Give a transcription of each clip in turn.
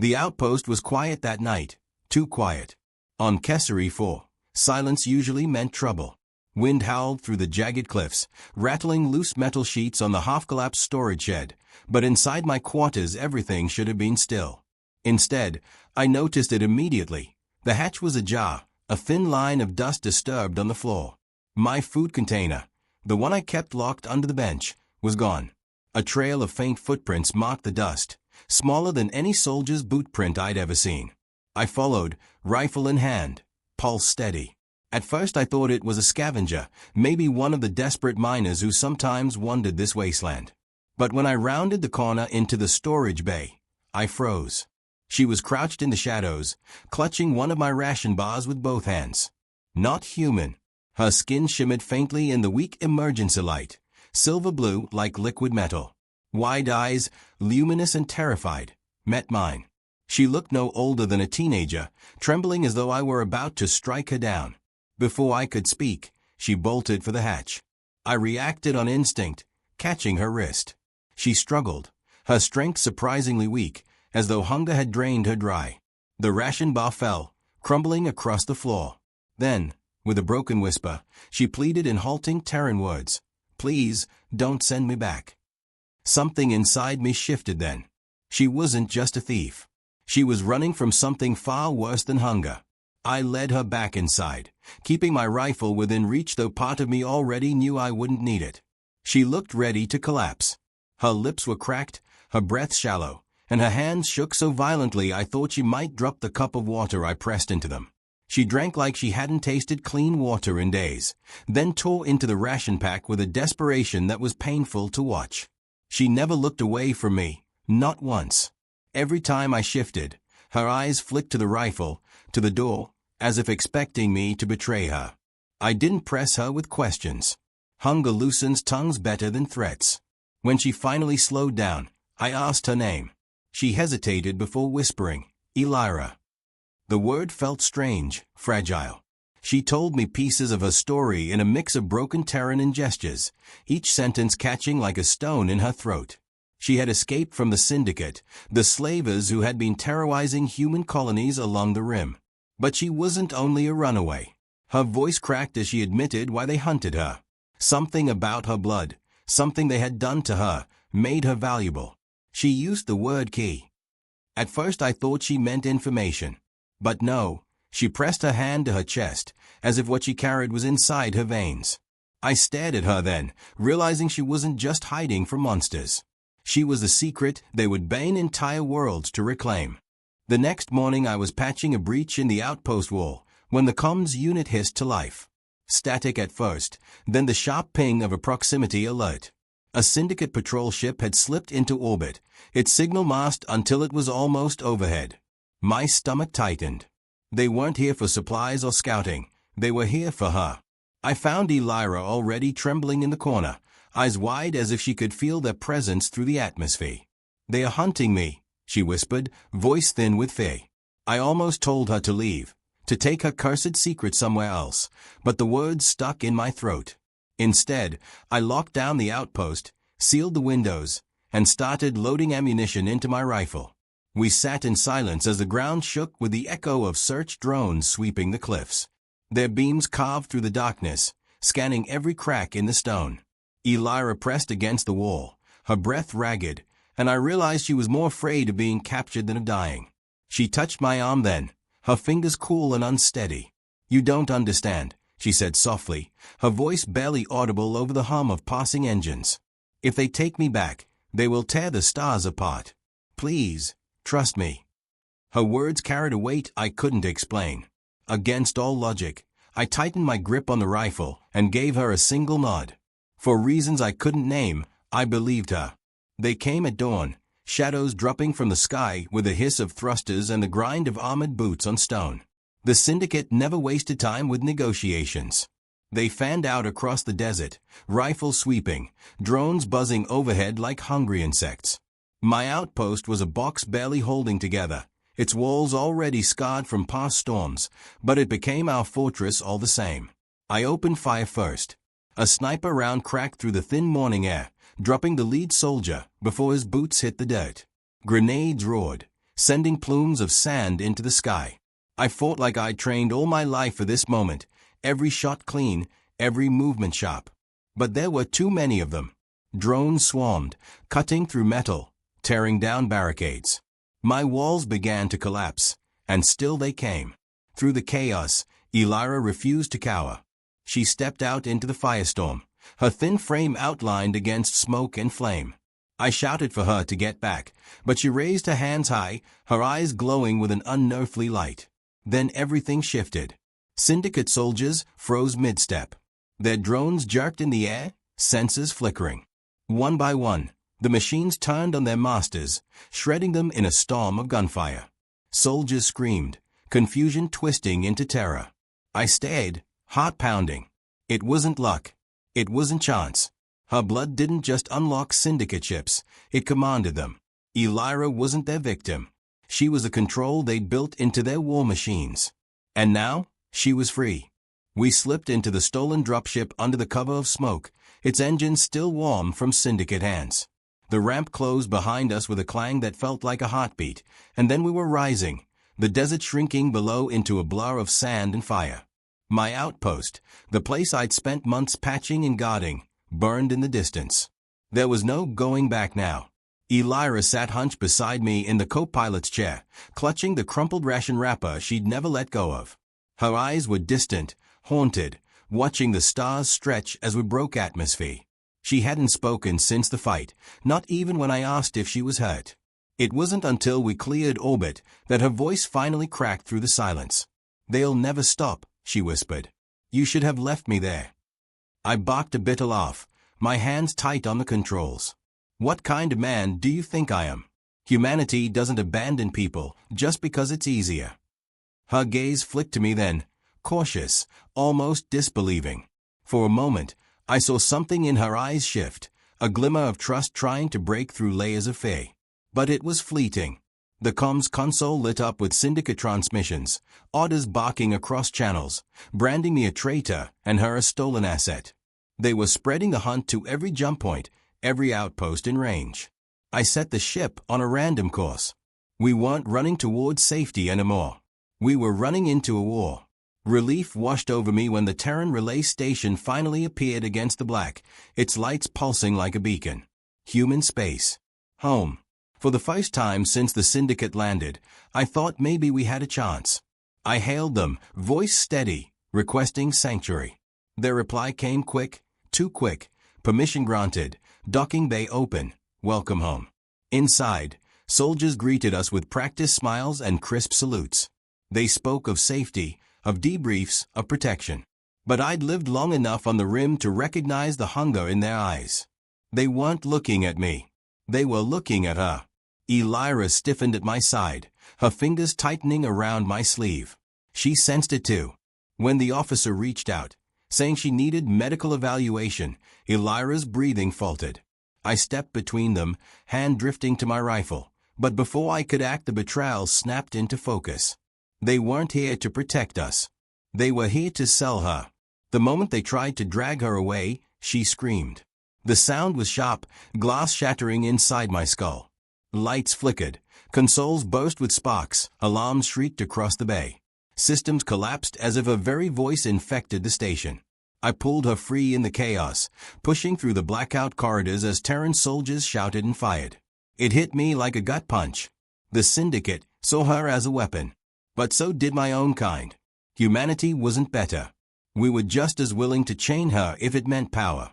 The outpost was quiet that night, too quiet. On HFY 4, silence usually meant trouble. Wind howled through the jagged cliffs, rattling loose metal sheets on the half-collapsed storage shed, but inside my quarters everything should have been still. Instead, I noticed it immediately. The hatch was ajar, a thin line of dust disturbed on the floor. My food container, the one I kept locked under the bench, was gone. A trail of faint footprints marked the dust, smaller than any soldier's boot print I'd ever seen. I followed, rifle in hand, pulse steady. At first I thought it was a scavenger, maybe one of the desperate miners who sometimes wandered this wasteland. But when I rounded the corner into the storage bay, I froze. She was crouched in the shadows, clutching one of my ration bars with both hands. Not human. Her skin shimmered faintly in the weak emergency light, silver blue like liquid metal. Wide eyes, luminous and terrified, met mine. She looked no older than a teenager, trembling as though I were about to strike her down. Before I could speak, she bolted for the hatch. I reacted on instinct, catching her wrist. She struggled, her strength surprisingly weak, as though hunger had drained her dry. The ration bar fell, crumbling across the floor. Then, with a broken whisper, she pleaded in halting Terran words, "Please, don't send me back." Something inside me shifted then. She wasn't just a thief. She was running from something far worse than hunger. I led her back inside, keeping my rifle within reach though part of me already knew I wouldn't need it. She looked ready to collapse. Her lips were cracked, her breath shallow, and her hands shook so violently I thought she might drop the cup of water I pressed into them. She drank like she hadn't tasted clean water in days, then tore into the ration pack with a desperation that was painful to watch. She never looked away from me, not once. Every time I shifted, her eyes flicked to the rifle, to the door, as if expecting me to betray her. I didn't press her with questions. Hunger loosens tongues better than threats. When she finally slowed down, I asked her name. She hesitated before whispering, "Elira." The word felt strange, fragile. She told me pieces of her story in a mix of broken Terran and gestures, each sentence catching like a stone in her throat. She had escaped from the Syndicate, the slavers who had been terrorizing human colonies along the rim. But she wasn't only a runaway. Her voice cracked as she admitted why they hunted her. Something about her blood, something they had done to her, made her valuable. She used the word key. At first I thought she meant information. But no, she pressed her hand to her chest, as if what she carried was inside her veins. I stared at her then, realizing she wasn't just hiding from monsters. She was the secret they would bane entire worlds to reclaim. The next morning I was patching a breach in the outpost wall, when the comms unit hissed to life. Static at first, then the sharp ping of a proximity alert. A Syndicate patrol ship had slipped into orbit, its signal masked until it was almost overhead. My stomach tightened. They weren't here for supplies or scouting, they were here for her. I found Elira already trembling in the corner, eyes wide as if she could feel their presence through the atmosphere. "They are hunting me," she whispered, voice thin with fear. I almost told her to leave, to take her cursed secret somewhere else, but the words stuck in my throat. Instead, I locked down the outpost, sealed the windows, and started loading ammunition into my rifle. We sat in silence as the ground shook with the echo of search drones sweeping the cliffs. Their beams carved through the darkness, scanning every crack in the stone. Elira pressed against the wall, her breath ragged, and I realized she was more afraid of being captured than of dying. She touched my arm then, her fingers cool and unsteady. "You don't understand," she said softly, her voice barely audible over the hum of passing engines. "If they take me back, they will tear the stars apart. Please, trust me." Her words carried a weight I couldn't explain. Against all logic, I tightened my grip on the rifle and gave her a single nod. For reasons I couldn't name, I believed her. They came at dawn, shadows dropping from the sky with the hiss of thrusters and the grind of armored boots on stone. The Syndicate never wasted time with negotiations. They fanned out across the desert, rifles sweeping, drones buzzing overhead like hungry insects. My outpost was a box barely holding together, its walls already scarred from past storms, but it became our fortress all the same. I opened fire first. A sniper round cracked through the thin morning air, dropping the lead soldier before his boots hit the dirt. Grenades roared, sending plumes of sand into the sky. I fought like I'd trained all my life for this moment, every shot clean, every movement sharp. But there were too many of them. Drones swarmed, cutting through metal, tearing down barricades. My walls began to collapse, and still they came. Through the chaos, Elira refused to cower. She stepped out into the firestorm, her thin frame outlined against smoke and flame. I shouted for her to get back, but she raised her hands high, her eyes glowing with an unearthly light. Then everything shifted. Syndicate soldiers froze mid-step. Their drones jerked in the air, sensors flickering. One by one, the machines turned on their masters, shredding them in a storm of gunfire. Soldiers screamed, confusion twisting into terror. I stared, heart pounding. It wasn't luck. It wasn't chance. Her blood didn't just unlock Syndicate ships, it commanded them. Elira wasn't their victim. She was a control they'd built into their war machines. And now, she was free. We slipped into the stolen dropship under the cover of smoke, its engines still warm from Syndicate hands. The ramp closed behind us with a clang that felt like a heartbeat, and then we were rising, the desert shrinking below into a blur of sand and fire. My outpost, the place I'd spent months patching and guarding, burned in the distance. There was no going back now. Elira sat hunched beside me in the co-pilot's chair, clutching the crumpled ration wrapper she'd never let go of. Her eyes were distant, haunted, watching the stars stretch as we broke atmosphere. She hadn't spoken since the fight, not even when I asked if she was hurt. It wasn't until we cleared orbit that her voice finally cracked through the silence. "They'll never stop," she whispered. "You should have left me there." I barked a bitter laugh, my hands tight on the controls. What kind of man do you think I am? Humanity doesn't abandon people just because it's easier. Her gaze flicked to me then, cautious, almost disbelieving. For a moment, I saw something in her eyes shift, a glimmer of trust trying to break through layers of fear. But it was fleeting. The comms console lit up with Syndicate transmissions, orders barking across channels, branding me a traitor and her a stolen asset. They were spreading the hunt to every jump point, every outpost in range. I set the ship on a random course. We weren't running towards safety anymore. We were running into a war. Relief washed over me when the Terran relay station finally appeared against the black, its lights pulsing like a beacon. Human space. Home. For the first time since the Syndicate landed, I thought maybe we had a chance. I hailed them, voice steady, requesting sanctuary. Their reply came quick, too quick. Permission granted. Docking bay open. Welcome home. Inside, soldiers greeted us with practiced smiles and crisp salutes. They spoke of safety, of debriefs, of protection. But I'd lived long enough on the rim to recognize the hunger in their eyes. They weren't looking at me. They were looking at her. Elira stiffened at my side, her fingers tightening around my sleeve. She sensed it too. When the officer reached out, saying she needed medical evaluation, Elira's breathing faltered. I stepped between them, hand drifting to my rifle, but before I could act, the betrayal snapped into focus. They weren't here to protect us. They were here to sell her. The moment they tried to drag her away, she screamed. The sound was sharp, glass shattering inside my skull. Lights flickered, consoles burst with sparks, alarms shrieked across the bay. Systems collapsed as if a very voice infected the station. I pulled her free in the chaos, pushing through the blackout corridors as Terran soldiers shouted and fired. It hit me like a gut punch. The Syndicate saw her as a weapon. But so did my own kind. Humanity wasn't better. We were just as willing to chain her if it meant power.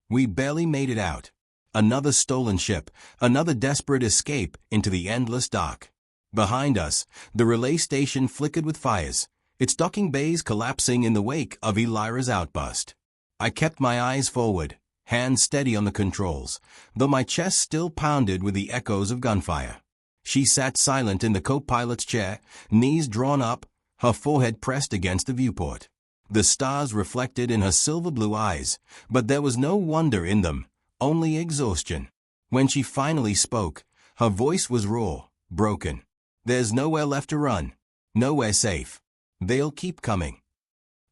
We barely made it out. Another stolen ship, another desperate escape into the endless dark. Behind us, the relay station flickered with fires, its docking bays collapsing in the wake of Elira's outburst. I kept my eyes forward, hands steady on the controls, though my chest still pounded with the echoes of gunfire. She sat silent in the co-pilot's chair, knees drawn up, her forehead pressed against the viewport. The stars reflected in her silver-blue eyes, but there was no wonder in them, only exhaustion. When she finally spoke, her voice was raw, broken. "There's nowhere left to run. Nowhere safe. They'll keep coming."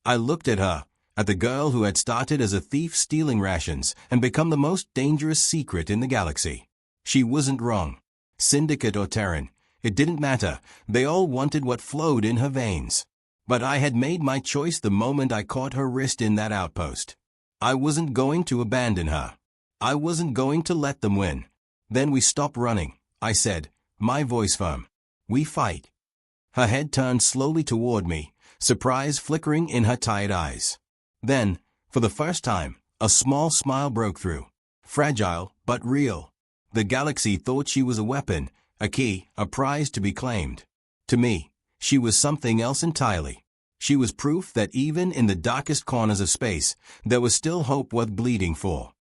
I looked at her, at the girl who had started as a thief stealing rations and become the most dangerous secret in the galaxy. She wasn't wrong. Syndicate or Terran, It didn't matter, they all wanted what flowed in her veins. But I had made my choice the moment I caught her wrist in that outpost. I wasn't going to abandon her. I wasn't going to let them win. Then we stop running, I said, my voice firm. We fight. Her head turned slowly toward me, surprise flickering in her tired eyes. Then, for the first time, a small smile broke through. Fragile, but real. The galaxy thought she was a weapon, a key, a prize to be claimed. To me, she was something else entirely. She was proof that even in the darkest corners of space, there was still hope worth bleeding for.